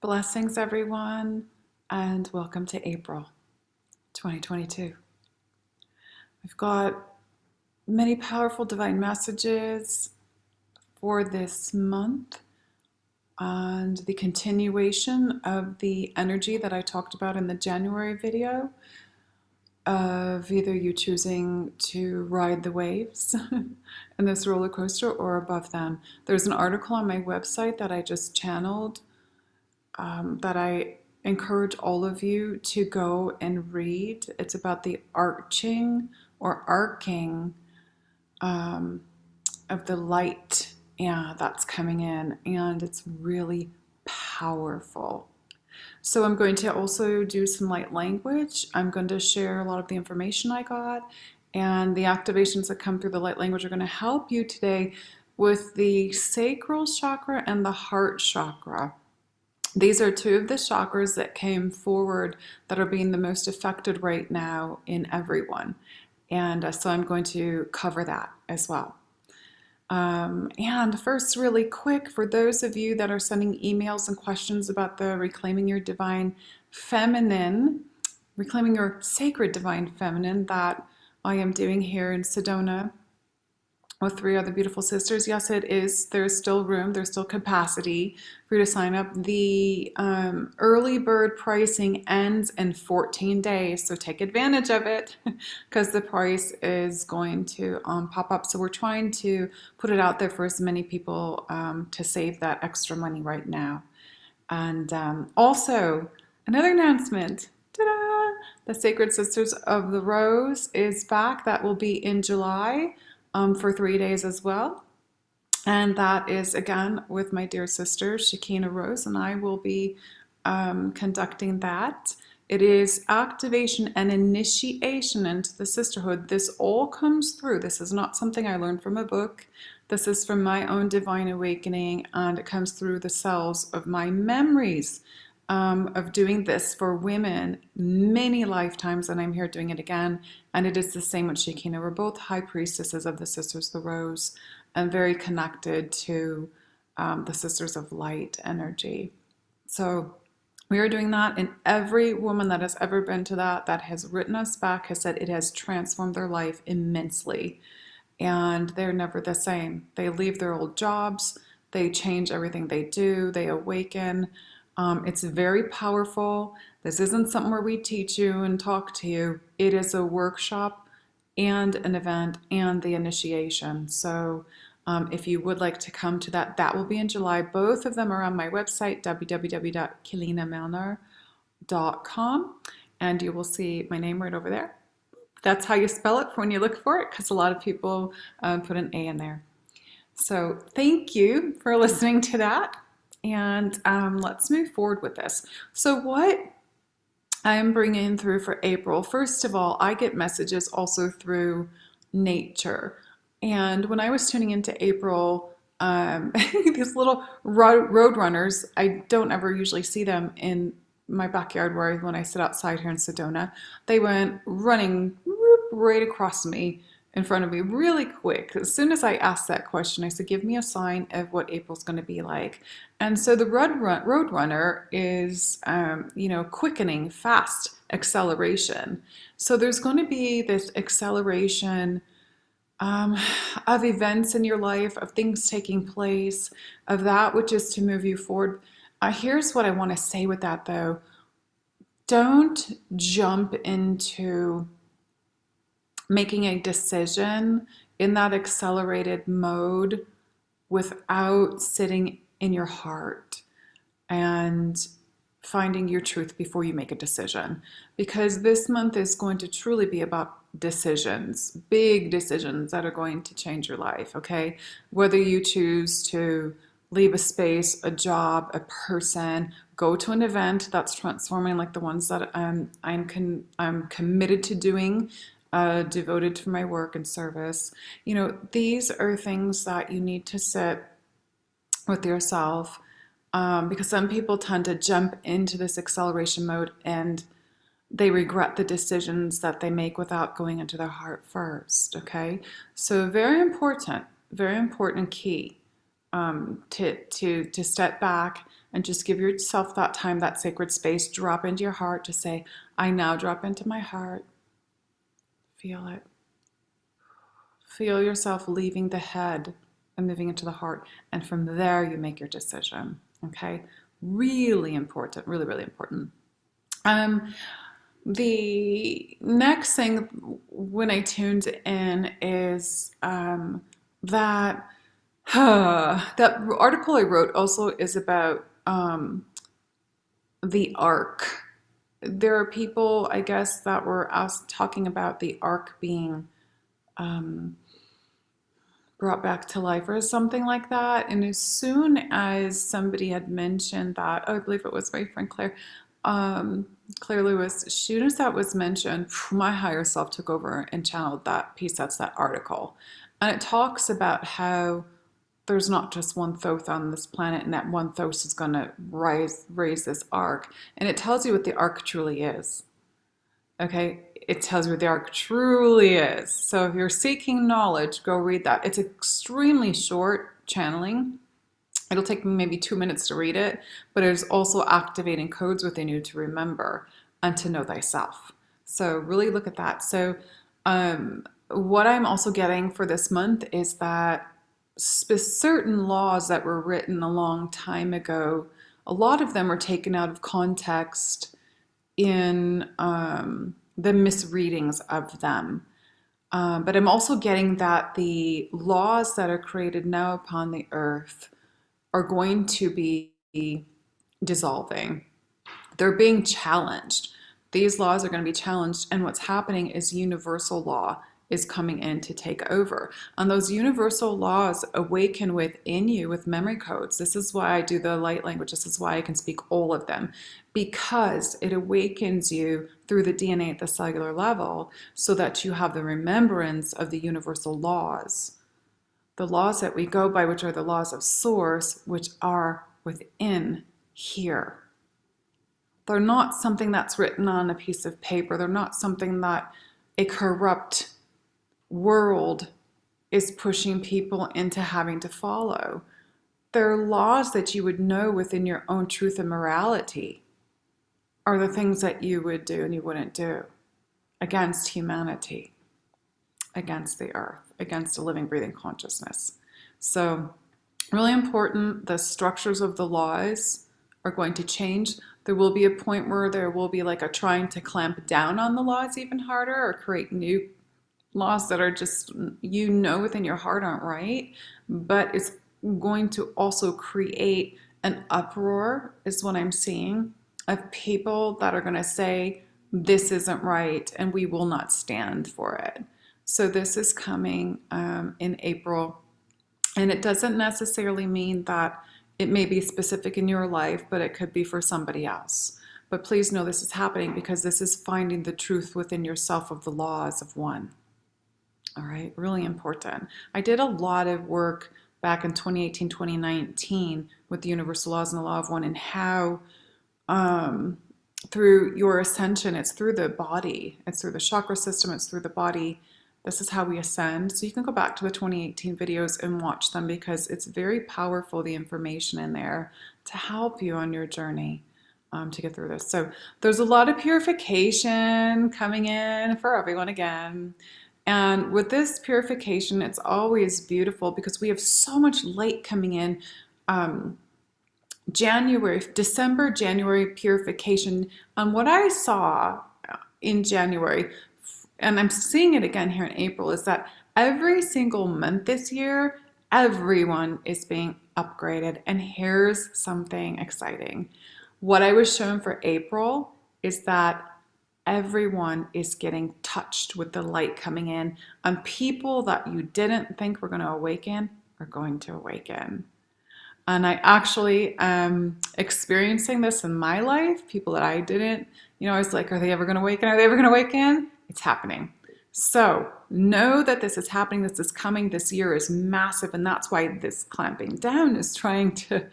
Blessings, everyone, and welcome to April 2022. We've got many powerful divine messages for this month and the continuation of the energy that I talked about in the January video of either you choosing to ride the waves in this roller coaster or above them. There's an article on my website that I just channeled that I encourage all of you to go and read. It's about the arching or arcing of the light that's coming in, and it's really powerful. So I'm going to also do some light language. I'm going to share a lot of the information I got, and the activations that come through the light language are going to help you today with the sacral chakra and the heart chakra. These are two of the chakras that came forward that are being the most affected right now in everyone. And so I'm going to cover that as well. And first, really quick, for those of you that are sending emails and questions about the Reclaiming Your Divine Feminine, Reclaiming Your Sacred Divine Feminine that I am doing here in Sedona with 3 other beautiful sisters. Yes, it is. There's still room. There's still capacity for you to sign up. The early bird pricing ends in 14 days, so take advantage of it because the price is going to pop up. So we're trying to put it out there for as many people to save that extra money right now. And also, another announcement. Ta-da! The Sacred Sisters of the Rose is back. That will be in July. For 3 days as well. And that is, again, with my dear sister, Keleena Rose, and I will be conducting that. It is activation and initiation into the sisterhood. This all comes through. This is not something I learned from a book. This is from my own divine awakening, and it comes through the cells of my memories of doing this for women many lifetimes, and I'm here doing it again. And it is the same with Keleena. We're both high priestesses of the Sisters of the Rose and very connected to the Sisters of Light energy. So we are doing that, and every woman that has ever been to that has written us back has said it has transformed their life immensely, and they're never the same. They leave their old jobs, they change everything they do, they awaken. It's very powerful. This isn't something where we teach you and talk to you. It is a workshop and an event and the initiation. So if you would like to come to that, that will be in July. Both of them are on my website, www.keleenamalner.com, and you will see my name right over there. That's how you spell it for when you look for it, because a lot of people put an A in there. So thank you for listening to that. And let's move forward with this. So what I'm bringing through for April, first of all, I get messages also through nature. And when I was tuning into April, these little roadrunners, I don't ever usually see them in my backyard when I sit outside here in Sedona. They went running right across me, in front of me really quick. As soon as I asked that question, I said, give me a sign of what April's going to be like. And so the Roadrunner is, quickening, fast acceleration. So there's going to be this acceleration of events in your life, of things taking place, of that which is to move you forward. Here's what I want to say with that, though. Don't jump into making a decision in that accelerated mode without sitting in your heart and finding your truth before you make a decision. Because this month is going to truly be about decisions, big decisions that are going to change your life, okay? Whether you choose to leave a space, a job, a person, go to an event that's transforming like the ones that I'm committed to doing, devoted to my work and service. These are things that you need to sit with yourself, because some people tend to jump into this acceleration mode and they regret the decisions that they make without going into their heart first, okay? So very important and key to step back and just give yourself that time, that sacred space. Drop into your heart to say, I now drop into my heart. Feel it. Feel yourself leaving the head and moving into the heart. And from there, you make your decision. Okay? Really important. Really, really important. The next thing when I tuned in is that that article I wrote also is about the ark. There are people, I guess, that were talking about the ark being brought back to life or something like that. And as soon as somebody had mentioned that, oh, I believe it was my friend Claire, Claire Lewis, as soon as that was mentioned, my higher self took over and channeled that piece. That's that article. And it talks about how there's not just one Thoth on this planet, and that one Thoth is going to raise this ark. And it tells you what the ark truly is. Okay? It tells you what the ark truly is. So if you're seeking knowledge, go read that. It's extremely short channeling. It'll take me maybe 2 minutes to read it, but it's also activating codes within you to remember and to know thyself. So really look at that. So what I'm also getting for this month is that certain laws that were written a long time ago, a lot of them are taken out of context in the misreadings of them. But I'm also getting that the laws that are created now upon the earth are going to be dissolving. They're being challenged. These laws are going to be challenged, and what's happening is universal law is coming in to take over. And those universal laws awaken within you with memory codes. This is why I do the light language. This is why I can speak all of them, because it awakens you through the DNA at the cellular level so that you have the remembrance of the universal laws. The laws that we go by, which are the laws of source, which are within here. They're not something that's written on a piece of paper. They're not something that a corrupt world is pushing people into having to follow. They're laws that you would know within your own truth and morality are the things that you would do and you wouldn't do against humanity, against the earth, against a living, breathing consciousness. So really important, the structures of the laws are going to change. There will be a point where there will be like a trying to clamp down on the laws even harder, or create new laws that are just, you know, within your heart aren't right. But it's going to also create an uproar, is what I'm seeing, of people that are going to say, this isn't right, and we will not stand for it. So this is coming in April. And it doesn't necessarily mean that it may be specific in your life, but it could be for somebody else. But please know this is happening because this is finding the truth within yourself of the laws of one. All right, really important. I did a lot of work back in 2018, 2019 with the universal laws and the law of one, and how through your ascension, it's through the body, it's through the chakra system, it's through the body. This is how we ascend. So you can go back to the 2018 videos and watch them because it's very powerful, the information in there to help you on your journey to get through this. So there's a lot of purification coming in for everyone again. And with this purification, it's always beautiful because we have so much light coming in. December, January purification. And what I saw in January, and I'm seeing it again here in April, is that every single month this year, everyone is being upgraded. And here's something exciting. What I was shown for April is that everyone is getting touched with the light coming in, and people that you didn't think were going to awaken are going to awaken. And I actually am experiencing this in my life. People that I didn't, I was like, are they ever going to awaken? Are they ever going to awaken? It's happening. So know that this is happening. This is coming. This year is massive. And that's why this clamping down is trying to,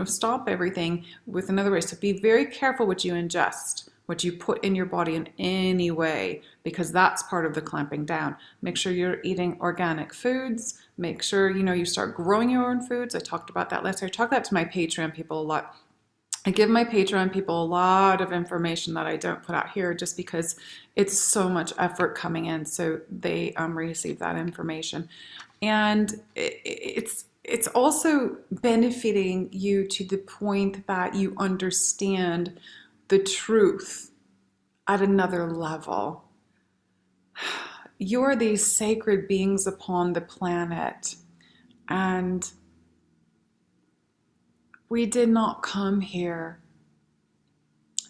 stop everything with another way. So be very careful what you ingest, what you put in your body in any way, because that's part of the clamping down. Make sure you're eating organic foods. Make sure, you start growing your own foods. I talked about that last year. I talked that to my Patreon people a lot. I give my Patreon people a lot of information that I don't put out here just because it's so much effort coming in, so they receive that information. And it's also benefiting you to the point that you understand the truth at another level. You're these sacred beings upon the planet, and we did not come here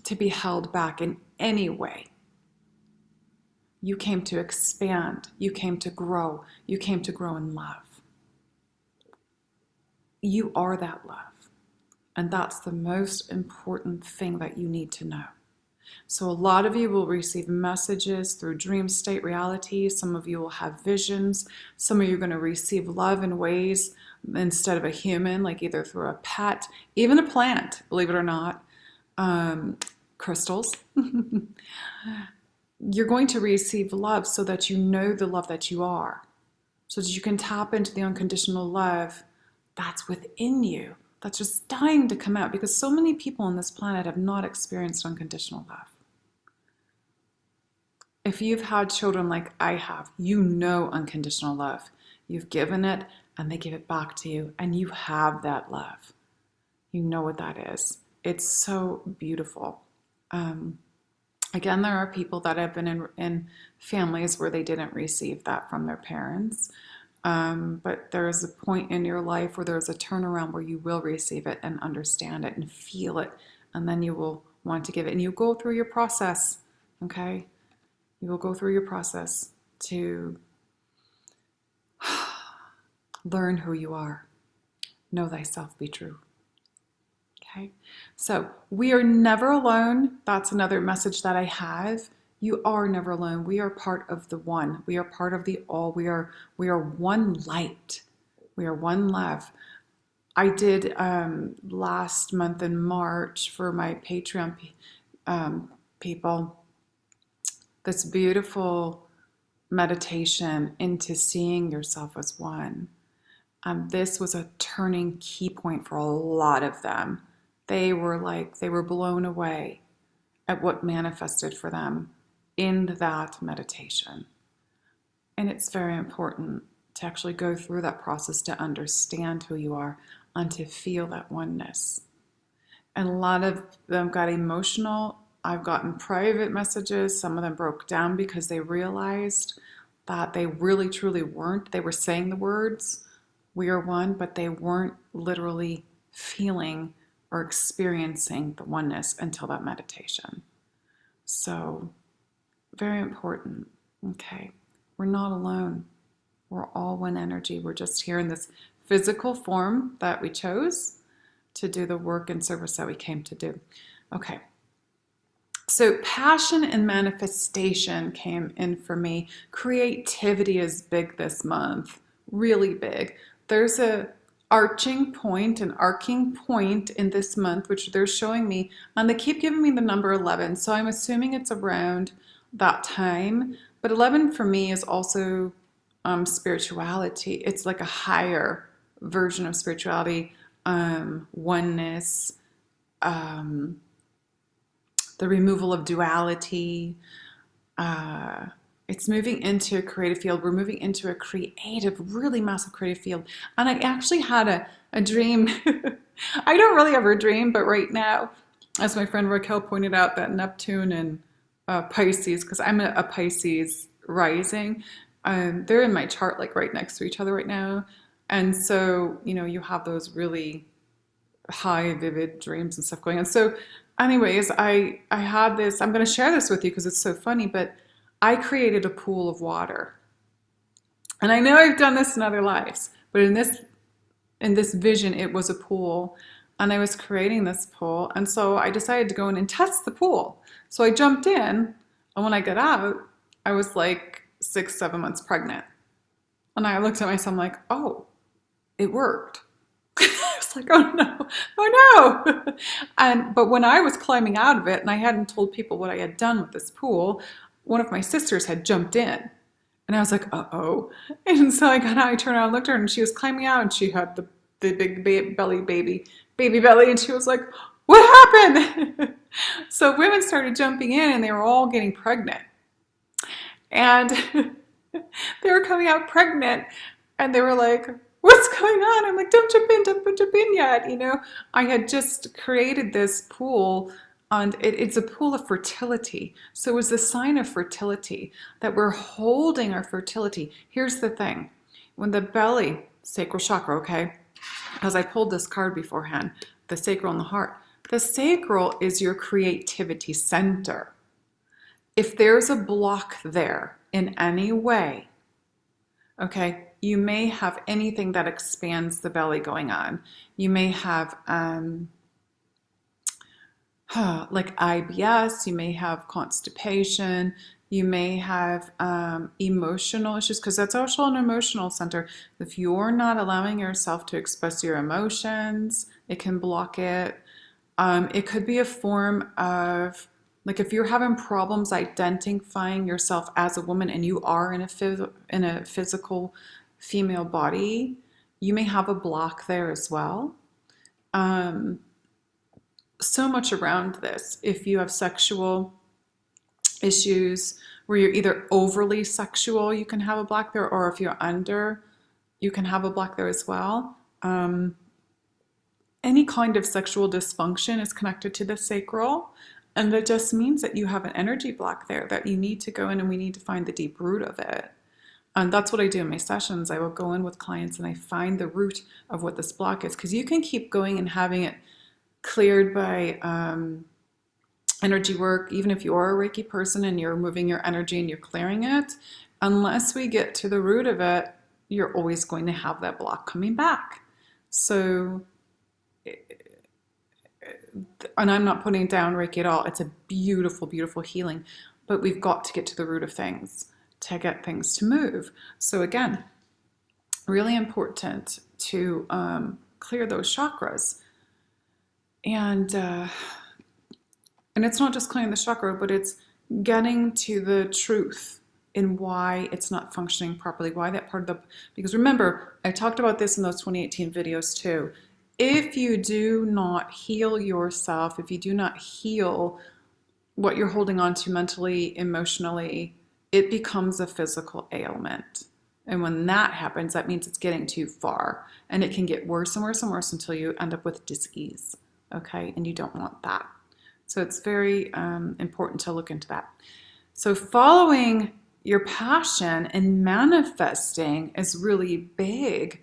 to be held back in any way. You came to expand. You came to grow. You came to grow in love. You are that love. And that's the most important thing that you need to know. So a lot of you will receive messages through dream state reality. Some of you will have visions. Some of you are going to receive love in ways instead of a human, like either through a pet, even a plant, believe it or not, crystals. You're going to receive love so that you know the love that you are, so that you can tap into the unconditional love that's within you, that's just dying to come out, because so many people on this planet have not experienced unconditional love. If you've had children like I have, you know unconditional love. You've given it and they give it back to you, and you have that love. You know what that is. It's so beautiful. Again, there are people that have been in families where they didn't receive that from their parents. But there is a point in your life where there's a turnaround where you will receive it and understand it and feel it. And then you will want to give it. And you go through your process, okay? You will go through your process to learn who you are. Know thyself, be true. Okay? So we are never alone. That's another message that I have. You are never alone. We are part of the one. We are part of the all. We are one light. We are one love. I did last month in March for my Patreon people this beautiful meditation into seeing yourself as one. This was a turning key point for a lot of them. They were blown away at what manifested for them in that meditation. And it's very important to actually go through that process to understand who you are and to feel that oneness. And a lot of them got emotional. I've gotten private messages. Some of them broke down because they realized that they really truly weren't. They were saying the words, we are one, but they weren't literally feeling or experiencing the oneness until that meditation. So, very important, okay? We're not alone. We're all one energy. We're just here in this physical form that we chose to do the work and service that we came to do. Okay. So passion and manifestation came in for me. Creativity is big this month, really big. There's an arcing point in this month, which they're showing me, and they keep giving me the number 11. So I'm assuming it's around that time. But 11 for me is also spirituality. It's like a higher version of spirituality, oneness, the removal of duality. It's moving into a creative field. We're moving into a creative, really massive creative field. And I actually had a dream. I don't really ever dream, but right now, as my friend Raquel pointed out, that Neptune and Pisces, because I'm a Pisces rising, they're in my chart like right next to each other right now. And so, you have those really high, vivid dreams and stuff going on. So anyways, I had this, I'm going to share this with you because it's so funny, but I created a pool of water. And I know I've done this in other lives, but in this vision, it was a pool, and I was creating this pool. And so I decided to go in and test the pool. So I jumped in, and when I got out, I was like 6-7 months pregnant. And I looked at myself, I'm like, oh, it worked. I was like, oh no. But when I was climbing out of it, and I hadn't told people what I had done with this pool, one of my sisters had jumped in. And I was like, uh-oh. And so I got out, I turned around and looked at her, and she was climbing out, and she had the big baby belly. And she was like, what happened? So women started jumping in and they were all getting pregnant. And they were coming out pregnant and they were like, what's going on? I'm like, don't jump in yet. You know, I had just created this pool and it's a pool of fertility. So it was the sign of fertility that we're holding our fertility. Here's the thing. When the belly, sacral chakra, okay, because I pulled this card beforehand, the sacral and the heart. The sacral is your creativity center. If there's a block there in any way, okay, you may have anything that expands the belly going on. You may have like IBS, you may have constipation, you may have emotional issues, because that's also an emotional center. If you're not allowing yourself to express your emotions, it can block it. It could be a form of, like if you're having problems identifying yourself as a woman and you are in a physical female body, you may have a block there as well. So much around this. If you have sexual issues where you're either overly sexual, you can have a block there, or if you're under, you can have a block there as well. Any kind of sexual dysfunction is connected to the sacral, and that just means that you have an energy block there that you need to go in and we need to find the deep root of it. And that's what I do in my sessions. I will go in with clients and I find the root of what this block is, because you can keep going and having it cleared by energy work, even if you are a Reiki person and you're moving your energy and you're clearing it, unless we get to the root of it, you're always going to have that block coming back. So, and I'm not putting down Reiki at all. It's a beautiful, beautiful healing, but we've got to get to the root of things to get things to move. So again, really important to clear those chakras. And it's not just clearing the chakra, but it's getting to the truth in why it's not functioning properly, why that part of the, because remember, I talked about this in those 2018 videos too. If you do not heal yourself, if you do not heal what you're holding on to mentally, emotionally, it becomes a physical ailment. And when that happens, that means it's getting too far. And it can get worse and worse and worse until you end up with disease. Okay, and you don't want that. So it's very important to look into that. So following your passion and manifesting is really big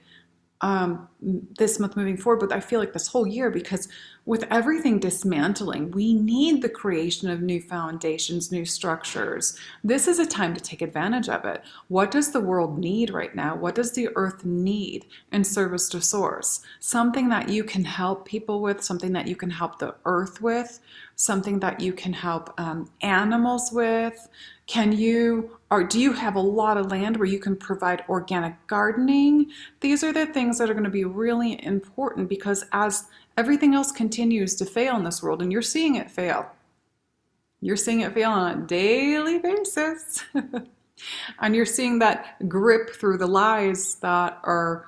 this month moving forward, but I feel like this whole year, because with everything dismantling, we need the creation of new foundations, new structures. This is a time to take advantage of it. What does the world need right now? What does the earth need in service to source? Something that you can help people with, something that you can help the earth with, something that you can help animals with. Can you, or do you have a lot of land where you can provide organic gardening? These are the things that are going to be really important, because as everything else continues to fail in this world, and you're seeing it fail on a daily basis, and you're seeing that grip through the lies that are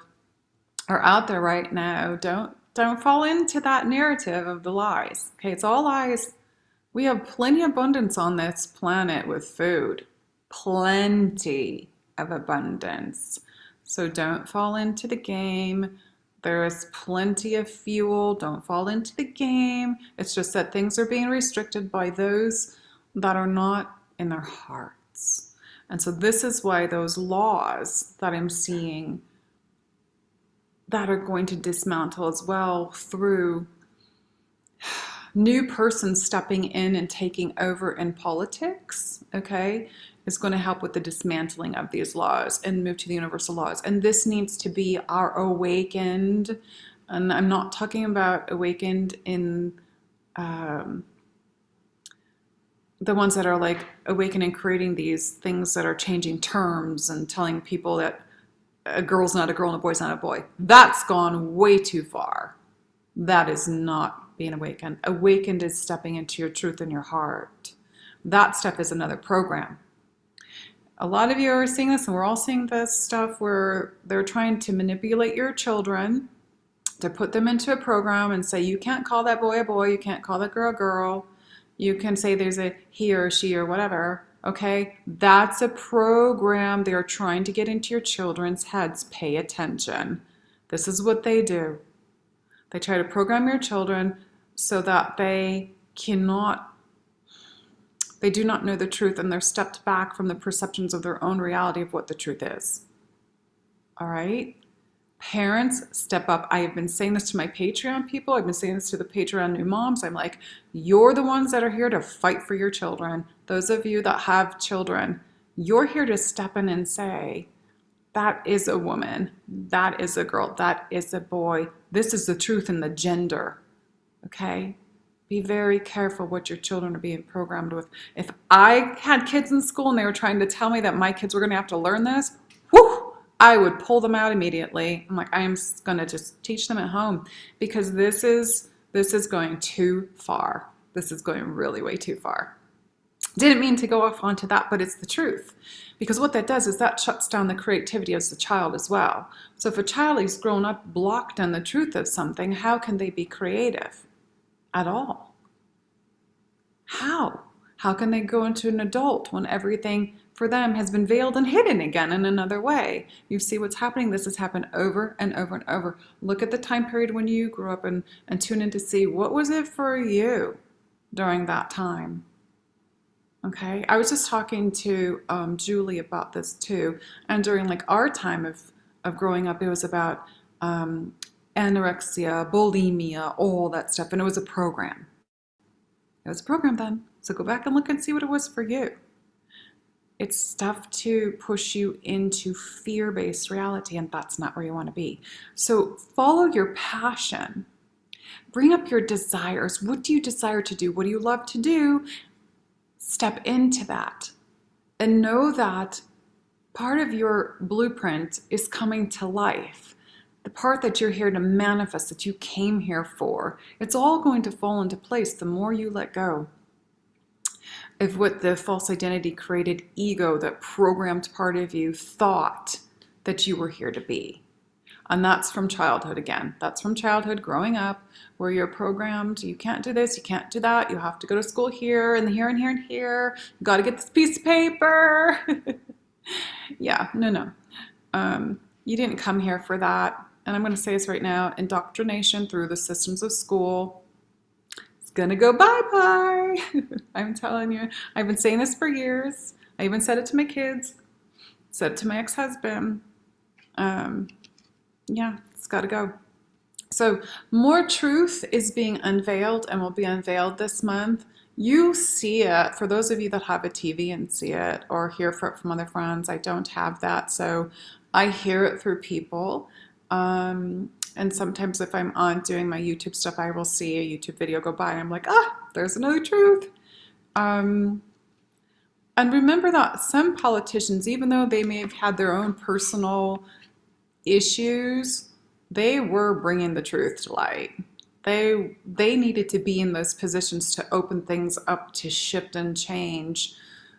out there right now. Don't fall into that narrative of the lies. Okay, it's all lies. We have plenty of abundance on this planet with food. Plenty of abundance. So don't fall into the game. There is plenty of fuel. Don't fall into the game. It's just that things are being restricted by those that are not in their hearts. And so this is why those laws that I'm seeing that are going to dismantle as well through new persons stepping in and taking over in politics, okay, is going to help with the dismantling of these laws and move to the universal laws. And this needs to be our awakened, and I'm not talking about awakened in the ones that are like awakened and creating these things that are changing terms and telling people that a girl's not a girl and a boy's not a boy. That's gone way too far. That is not being awakened. Awakened is stepping into your truth in your heart. That step is another program. A lot of you are seeing this, and we're all seeing this stuff where they're trying to manipulate your children to put them into a program and say, you can't call that boy a boy, you can't call that girl a girl, you can say there's a he or she or whatever, okay? That's a program they are trying to get into your children's heads. Pay attention. This is what they do. They try to program your children so that they do not know the truth, and they're stepped back from the perceptions of their own reality of what the truth is. All right? Parents, step up. I have been saying this to my Patreon people. I've been saying this to the Patreon new moms. I'm like, you're the ones that are here to fight for your children. Those of you that have children, you're here to step in and say, that is a woman, that is a girl, that is a boy. This is the truth in the gender, okay? Be very careful what your children are being programmed with. If I had kids in school and they were trying to tell me that my kids were going to have to learn this, whoo, I would pull them out immediately. I'm like, I am going to just teach them at home, because this is going too far. This is going really way too far. Didn't mean to go off onto that, but it's the truth. Because what that does is that shuts down the creativity of the child as well. So if a child is grown up blocked on the truth of something, how can they be creative at all? How? How can they go into an adult when everything for them has been veiled and hidden again in another way? You see what's happening? This has happened over and over and over. Look at the time period when you grew up and tune in to see what was it for you during that time. Okay, I was just talking to Julie about this too, and during like our time of growing up, it was about anorexia, bulimia, all that stuff, and it was a program. It was a program then, so go back and look and see what it was for you. It's stuff to push you into fear-based reality, and that's not where you want to be. So follow your passion. Bring up your desires. What do you desire to do? What do you love to do? Step into that and know that part of your blueprint is coming to life. The part that you're here to manifest, that you came here for, it's all going to fall into place the more you let go of what the false identity created ego that programmed part of you thought that you were here to be. And that's from childhood again. That's from childhood, growing up, where you're programmed, you can't do this, you can't do that, you have to go to school here and here and here and here, you got to get this piece of paper. Yeah, no. You didn't come here for that. And I'm going to say this right now, indoctrination through the systems of school, it's going to go bye-bye. I'm telling you, I've been saying this for years. I even said it to my kids, said it to my ex-husband. Yeah, it's got to go. So more truth is being unveiled and will be unveiled this month. You see it, for those of you that have a TV and see it or hear it from other friends. I don't have that, so I hear it through people. And sometimes if I'm on doing my YouTube stuff, I will see a YouTube video go by and I'm like, there's another truth. And remember that some politicians, even though they may have had their own personal issues, they were bringing the truth to light. They needed to be in those positions to open things up, to shift and change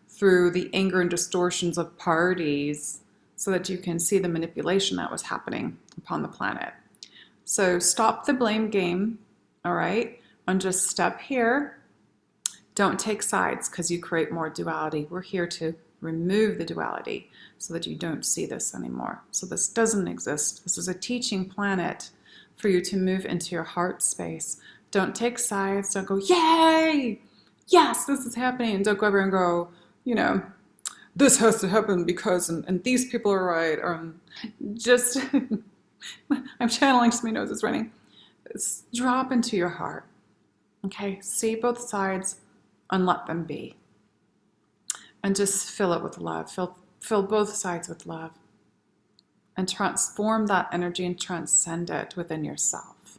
through the anger and distortions of parties, so that you can see the manipulation that was happening upon the planet. So stop the blame game, all right? And just step here. Don't take sides, because you create more duality. We're here to remove the duality so that you don't see this anymore. So this doesn't exist. This is a teaching planet for you to move into your heart space. Don't take sides. Don't go, yay! Yes, this is happening. And don't go over and go, this has to happen because, and these people are right. Or just, I'm channeling just my nose is running. Drop into your heart. Okay? See both sides and let them be. And just fill it with love. Fill both sides with love. And transform that energy and transcend it within yourself.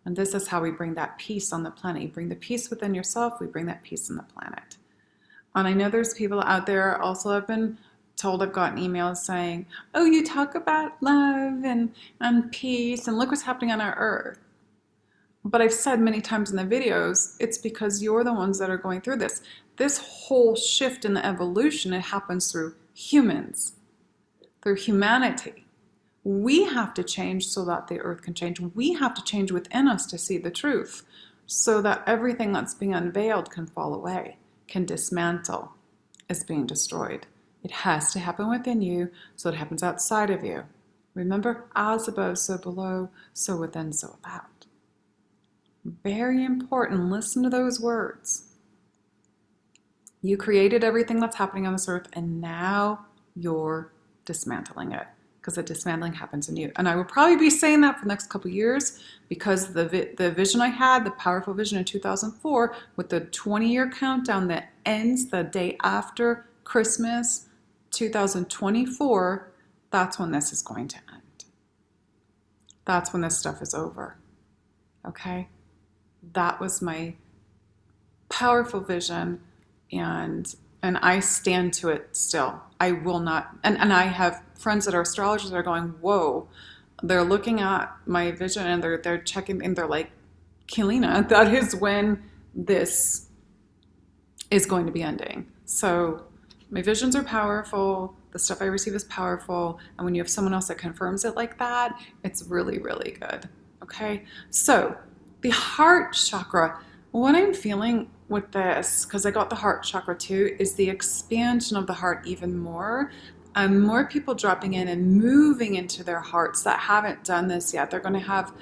And this is how we bring that peace on the planet. You bring the peace within yourself, we bring that peace on the planet. And I know there's people out there also have been told, I've gotten emails saying, oh, you talk about love and peace, and look what's happening on our earth. But I've said many times in the videos, it's because you're the ones that are going through this. This whole shift in the evolution, it happens through humans, through humanity. We have to change so that the earth can change. We have to change within us to see the truth so that everything that's being unveiled can fall away, can dismantle, is being destroyed. It has to happen within you so it happens outside of you. Remember, as above, so below, so within, so without. Very important. Listen to those words. You created everything that's happening on this earth, and now you're dismantling it, because the dismantling happens in you. And I will probably be saying that for the next couple of years, because the vision I had, the powerful vision in 2004, with the 20-year countdown that ends the day after Christmas 2024, that's when this is going to end. That's when this stuff is over. Okay? That was my powerful vision, and I stand to it still. I will not, and I have friends that are astrologers that are going, whoa, they're looking at my vision and they're checking, and they're like, Keleena, that is when this is going to be ending. So my visions are powerful. The stuff I receive is powerful. And when you have someone else that confirms it like that, it's really, really good. Okay. So the heart chakra, what I'm feeling with this, because I got the heart chakra too, is the expansion of the heart even more. More people dropping in and moving into their hearts that haven't done this yet. They're going to have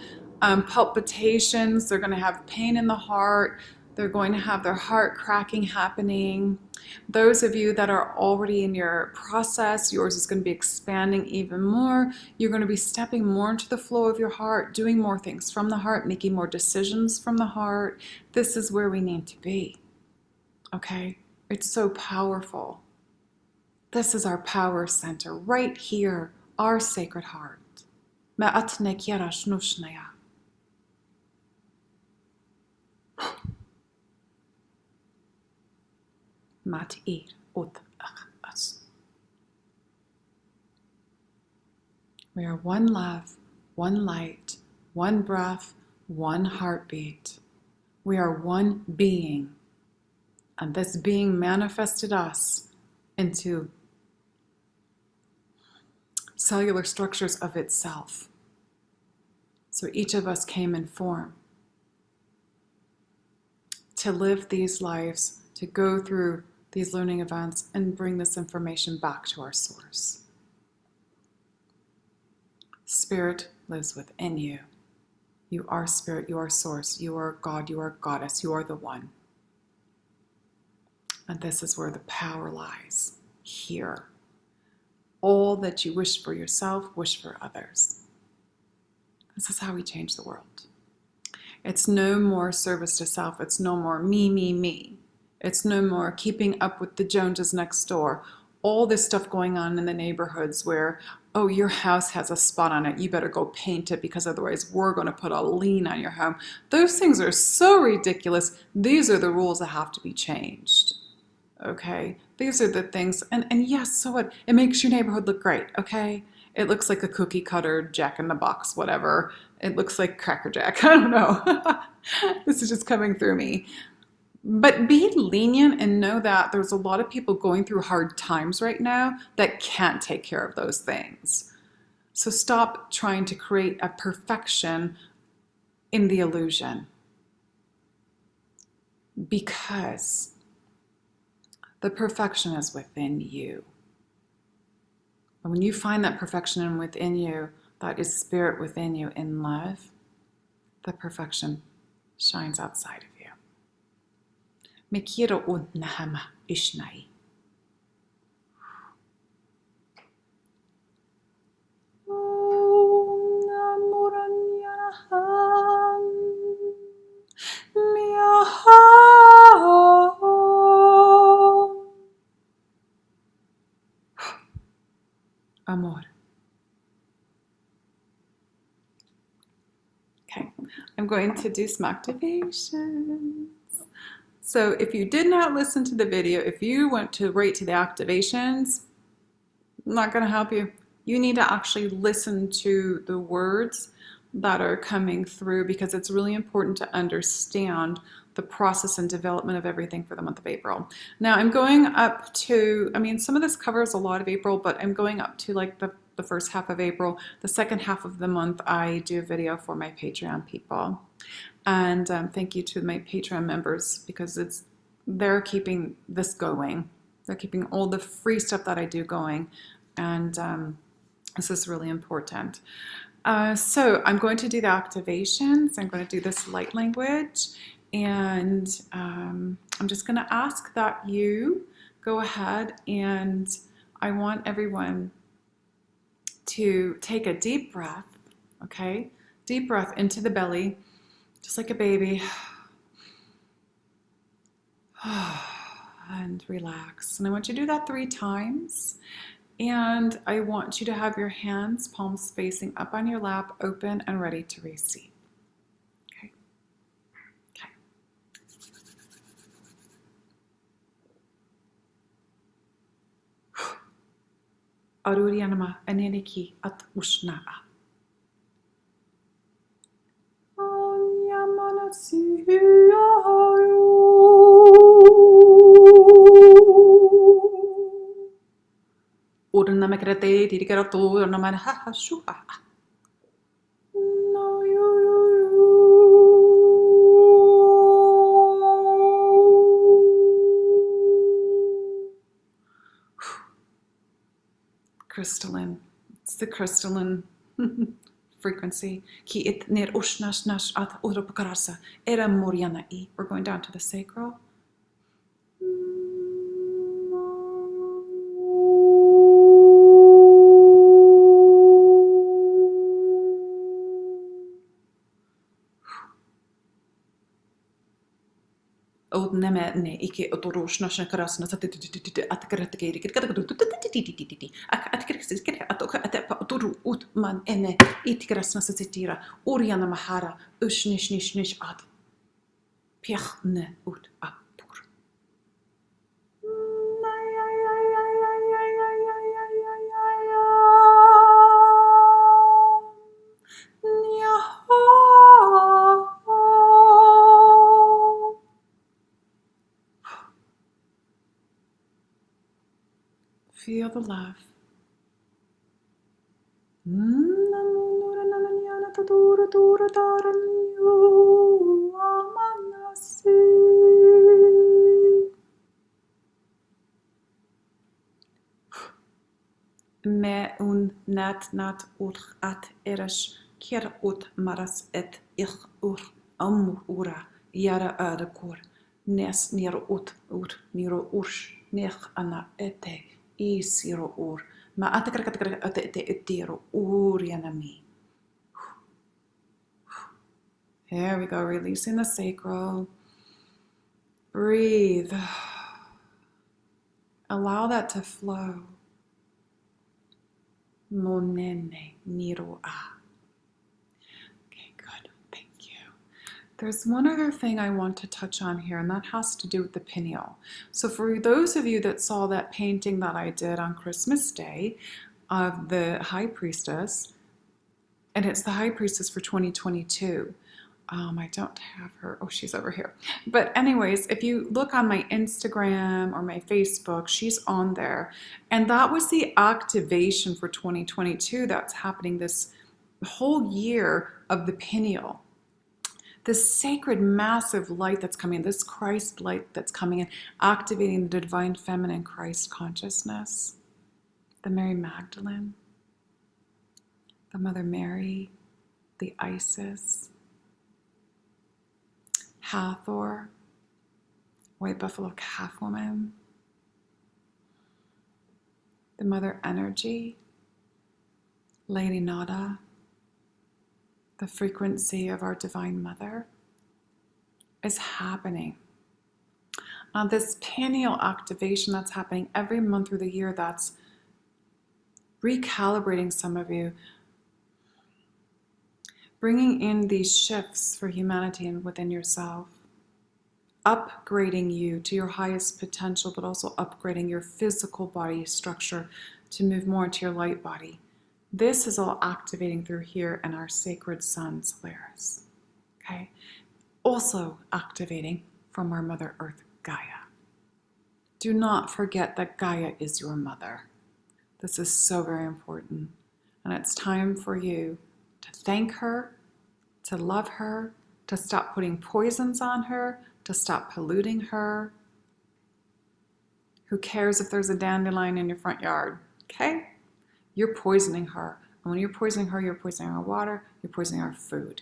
palpitations. They're going to have pain in the heart. They're going to have their heart cracking happening. Those of you that are already in your process, yours is going to be expanding even more. You're going to be stepping more into the flow of your heart, doing more things from the heart, making more decisions from the heart. This is where we need to be. Okay? It's so powerful. This is our power center right here, our sacred heart. We are one love, one light, one breath, one heartbeat. We are one being, and this being manifested us into cellular structures of itself. So each of us came in form to live these lives, to go through these learning events and bring this information back to our source. Spirit lives within you. You are spirit, you are source, you are God, you are goddess, you are the one. And this is where the power lies, here. All that you wish for yourself, wish for others. This is how we change the world. It's no more service to self. It's no more me, me, me. It's no more keeping up with the Joneses next door. All this stuff going on in the neighborhoods where, oh, your house has a spot on it. You better go paint it because otherwise we're going to put a lien on your home. Those things are so ridiculous. These are the rules that have to be changed. Okay? These are the things. And yes, so what? It makes your neighborhood look great. Okay? It looks like a cookie cutter, Jack in the Box, whatever. It looks like Cracker Jack. I don't know. This is just coming through me. But be lenient and know that there's a lot of people going through hard times right now that can't take care of those things. So stop trying to create a perfection in the illusion. Because the perfection is within you. And when you find that perfection within you, that is spirit within you in love, the perfection shines outside of you. Me quiero unahama ishnai. Amor. Okay, I'm going to do some activations. So if you did not listen to the video, if you went to right to the activations, I'm not going to help you. You need to actually listen to the words that are coming through, because it's really important to understand the process and development of everything for the month of April. Now I'm going up to, I mean, some of this covers a lot of April, but I'm going up to like the the first half of April. The second half of the month, I do a video for my Patreon people. And thank you to my Patreon members, because they're keeping this going. They're keeping all the free stuff that I do going. And this is really important. So I'm going to do the activations. I'm going to do this light language. And I'm just going to ask that you go ahead, and I want everyone to take a deep breath, okay? Deep breath into the belly, just like a baby. And relax. And I want you to do that 3 times. And I want you to have your hands, palms facing up on your lap, open and ready to receive. Okay? Okay. Arurianama aneniki at ushnaa. Urnamekrate dirikarato naman ha shuha. No crystalline. It's the crystalline frequency. Ki it ner ushnash nash at urupakarasa era moriana I. We're going down to the sacral. Old neme ne iki otorush nash karasna at karatagiri aturu ut man ene itikrasna satira uriana mahara ushnish nish nish at piachne ut apur. Feel the love. Me un nat urch at erish kier ut maras et ich ura yara adakor nes niro ut niro ursh nech ana ete isiro ur ma atakrakatrak ate etiro urianami. Here we go, releasing the sacral. Breathe. Allow that to flow. Monene niro a. Okay, good. Thank you. There's one other thing I want to touch on here, and that has to do with the pineal. So for those of you that saw that painting that I did on Christmas Day of the High Priestess, and it's the High Priestess for 2022. I don't have her. Oh, she's over here. But anyways, if you look on my Instagram or my Facebook, she's on there. And that was the activation for 2022 that's happening this whole year of the pineal. This sacred, massive light that's coming in, this Christ light that's coming in, activating the divine feminine Christ consciousness. The Mary Magdalene, the Mother Mary, the Isis, Hathor, White Buffalo Calf Woman, the Mother Energy, Lady Nada, the frequency of our Divine Mother is happening. Now this pineal activation that's happening every month through the year, that's recalibrating some of you, bringing in these shifts for humanity and within yourself, upgrading you to your highest potential, but also upgrading your physical body structure to move more into your light body. This is all activating through here in our sacred sun, Solaris. Okay? Also activating from our Mother Earth, Gaia. Do not forget that Gaia is your mother. This is so very important. And it's time for you to thank her, to love her, to stop putting poisons on her, to stop polluting her. Who cares if there's a dandelion in your front yard? Okay? You're poisoning her. And when you're poisoning her, you're poisoning our water, you're poisoning our food.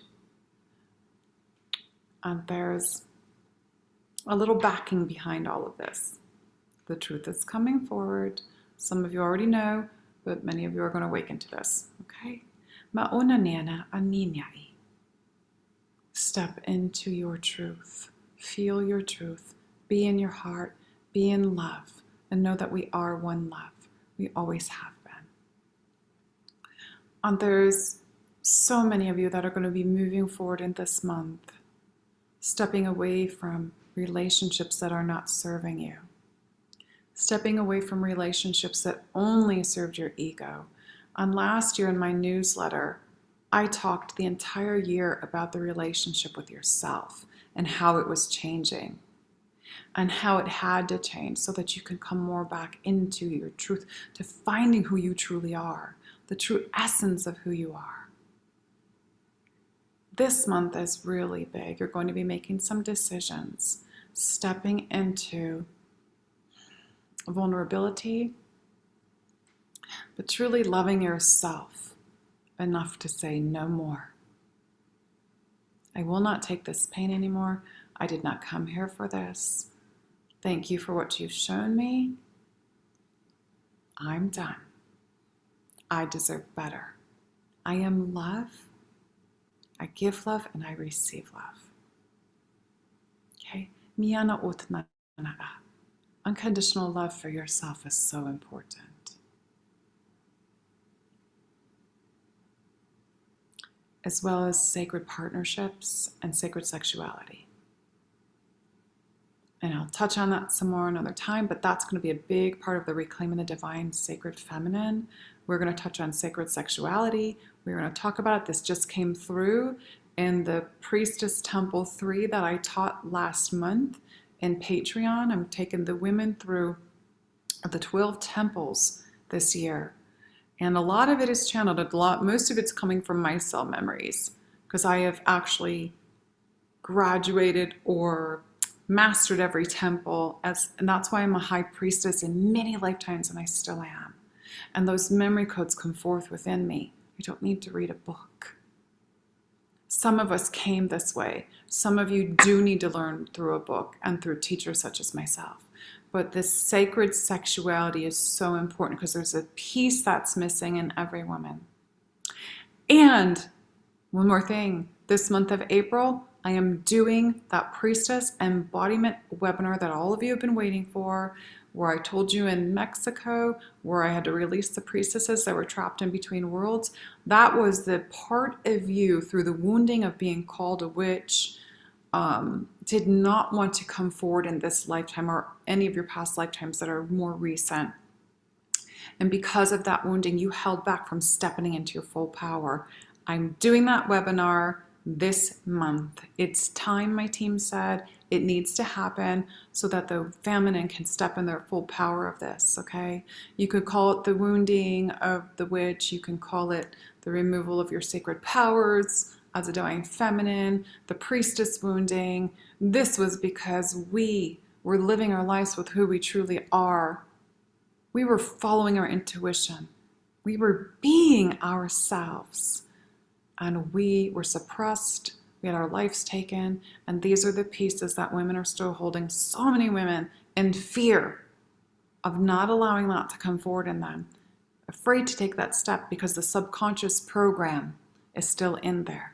And there's a little backing behind all of this. The truth is coming forward. Some of you already know, but many of you are going to awaken to this. Okay? Ma'ona nena aninyai. Step into your truth. Feel your truth. Be in your heart. Be in love. And know that we are one love. We always have been. And there's so many of you that are going to be moving forward in this month, stepping away from relationships that are not serving you, stepping away from relationships that only served your ego. And last year in my newsletter, I talked the entire year about the relationship with yourself and how it was changing and how it had to change so that you can come more back into your truth, to finding who you truly are, the true essence of who you are. This month is really big. You're going to be making some decisions, stepping into vulnerability, but truly loving yourself enough to say no more. I will not take this pain anymore. I did not come here for this. Thank you for what you've shown me. I'm done. I deserve better. I am love. I give love and I receive love. Okay? Miyana utna na'a. Unconditional love for yourself is so important. As well as sacred partnerships and sacred sexuality. And I'll touch on that some more another time, but that's going to be a big part of the Reclaiming the Divine Sacred Feminine. We're going to touch on sacred sexuality. We're going to talk about it. This just came through in the Priestess Temple 3 that I taught last month in Patreon. I'm taking the women through the 12 temples this year. And a lot of it is channeled. Most of it's coming from my cell memories, because I have actually graduated or mastered every temple, and that's why I'm a high priestess in many lifetimes, and I still am. And those memory codes come forth within me. I don't need to read a book. Some of us came this way. Some of you do need to learn through a book and through teachers such as myself. But this sacred sexuality is so important because there's a piece that's missing in every woman. And one more thing, this month of April, I am doing that Priestess embodiment webinar that all of you have been waiting for, where I told you in Mexico, where I had to release the priestesses that were trapped in between worlds. That was the part of you through the wounding of being called a witch, did not want to come forward in this lifetime or any of your past lifetimes that are more recent. And because of that wounding, you held back from stepping into your full power. I'm doing that webinar this month. It's time, my team said. It needs to happen so that the feminine can step in their full power of this, okay? You could call it the wounding of the witch. You can call it the removal of your sacred powers as a divine feminine, the priestess wounding. This was because we were living our lives with who we truly are. We were following our intuition. We were being ourselves. And we were suppressed, we had our lives taken, and these are the pieces that women are still holding, so many women, in fear of not allowing that to come forward in them, afraid to take that step because the subconscious program is still in there.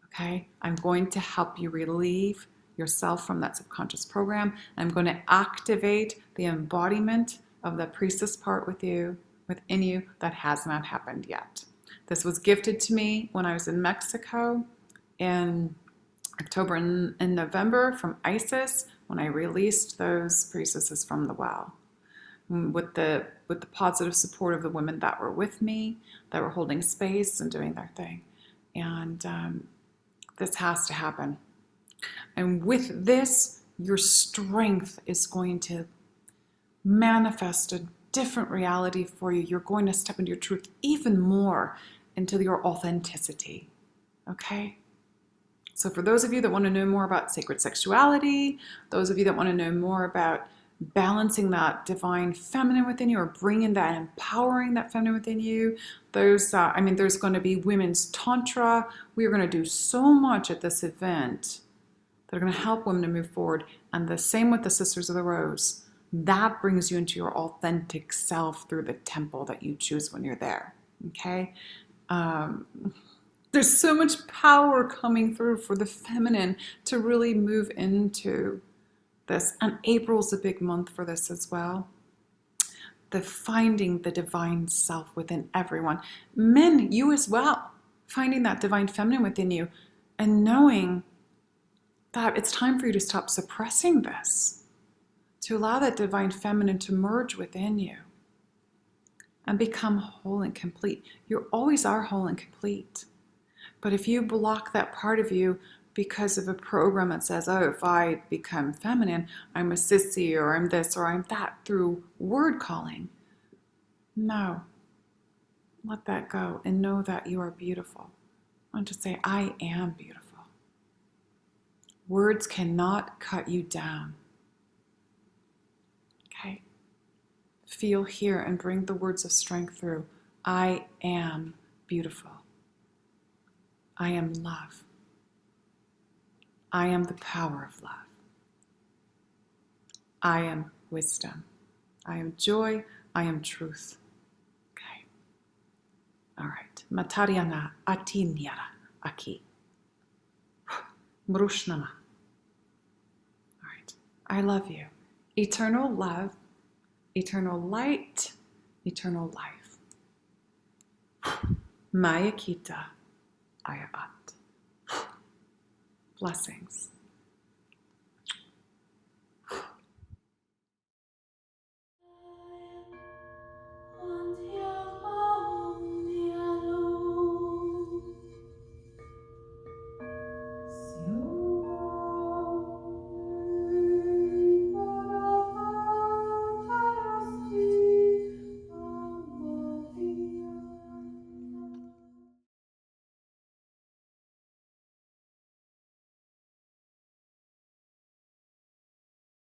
Okay? I'm going to help you relieve yourself from that subconscious program. I'm going to activate the embodiment of the priestess part within you that has not happened yet. This was gifted to me when I was in Mexico in October and November from Isis, when I released those priestesses from the well, with the positive support of the women that were with me, that were holding space and doing their thing. And this has to happen. And with this, your strength is going to manifest different reality for you. You're going to step into your truth even more, into your authenticity. Okay? So for those of you that want to know more about sacred sexuality, those of you that want to know more about balancing that divine feminine within you, or bringing that, empowering that feminine within you, there's going to be women's tantra. We are going to do so much at this event that are going to help women to move forward. And the same with the Sisters of the Rose. That brings you into your authentic self through the temple that you choose when you're there. Okay? There's so much power coming through for the feminine to really move into this. And April's a big month for this as well. The finding the divine self within everyone. Men, you as well. Finding that divine feminine within you and knowing that it's time for you to stop suppressing this, to allow that divine feminine to merge within you and become whole and complete. You always are whole and complete. But if you block that part of you because of a program that says, oh, if I become feminine, I'm a sissy, or I'm this, or I'm that, through word calling, no. Let that go and know that you are beautiful. I want to say, I am beautiful. Words cannot cut you down. Okay? Feel here and bring the words of strength through. I am beautiful. I am love. I am the power of love. I am wisdom. I am joy. I am truth. Okay. All right. Matariana atinyara aki. Mrushnama. All right. I love you. Eternal love, eternal light, eternal life. Maya kita ayaat. Blessings. One